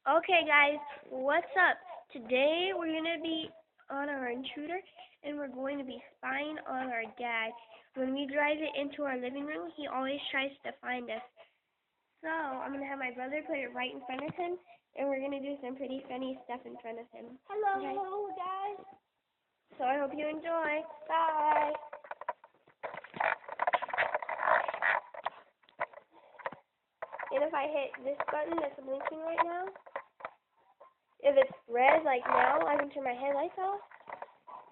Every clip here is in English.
Okay, guys, what's up? Today we're going to be on our Intruder, and we're going to be spying on our dad. When we drive it into our living room, he always tries to find us. So, I'm going to have my brother put it right in front of him, and we're going to do some pretty funny stuff in front of him. Hello, Okay? guys. So, I hope you enjoy. Bye! And if I hit this button that's blinking right now, if it's red like now, I can turn my headlights off.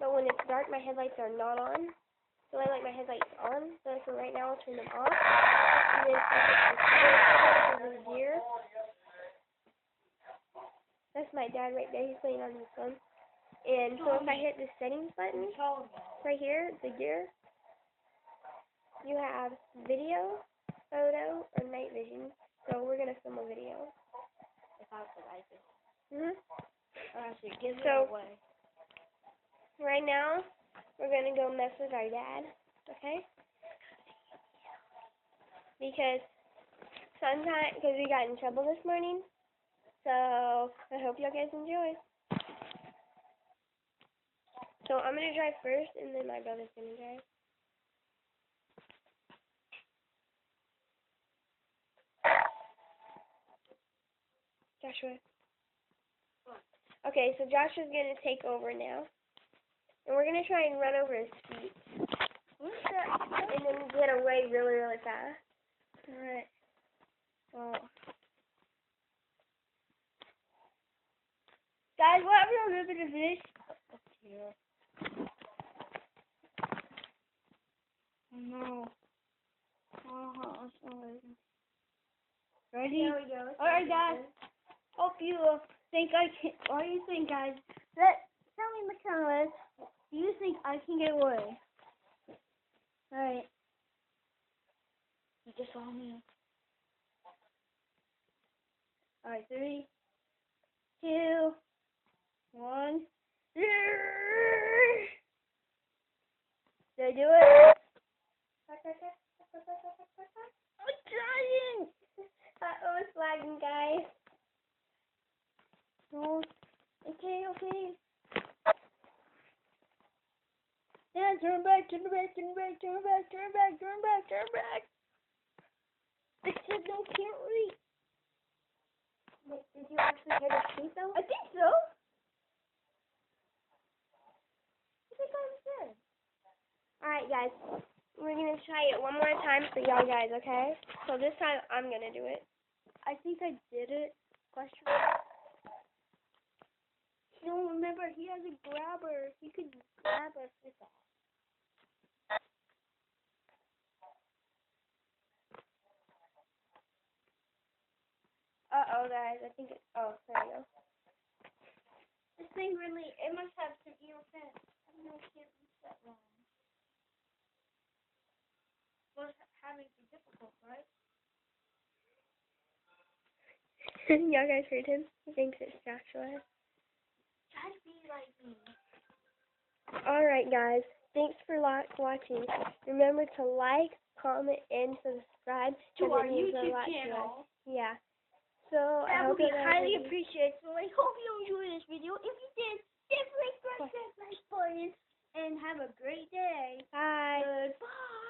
But when it's dark, my headlights are not on. So I like my headlights on. So for right now, I'll turn them off. And then I hit the gear. That's my dad right there. He's playing on his phone. And so if I hit the settings button right here, the gear, you have video, photo, or night vision. So we're gonna film a video. If I was the night vision. Mhm. Give it So away. right now, we're gonna go mess with our dad. Okay? Because we got in trouble this morning. So I hope y'all guys enjoy. So I'm gonna drive first, and then my brother's gonna drive. Joshua. Okay, so Joshua's gonna take over now, and we're gonna try and run over his feet, and then get away really, really fast. All right. Well, guys, what have you ribbon of this? Here. No. Ready? There we go. Alright, guys. Hope you think I can. What do you think, guys? Tell me in the comments. Do you think I can get away? Alright. You just saw me. Alright, 3, 2, 1. Did I do it? I'm trying. Uh-oh, it's lagging, guys. No. Okay. Yeah, turn back. The signal can't reach. Wait, did you actually hear the speed though? I think so. I think I'm good. Alright, guys. We're going to try it one more time for y'all guys, okay? So this time, I'm going to do it. I think I did it. Question mark. No, remember, he has a grabber. He could grab us with that. Uh-oh, guys. I think it's... Oh, there we go. This thing really, it must have some fence. I don't know if it can't reach that long. Well, it's having to be difficult, right? Y'all guys heard him? He thinks it's Joshua. Try to be like me. Alright, guys. Thanks for watching. Remember to like, comment, and subscribe To our it means a YouTube lot to us. channel. Yeah. So, I That hope would be you guys highly appreciated. So I hope you enjoyed this video. If you did, definitely press that like button and have a great day. Bye. Goodbye.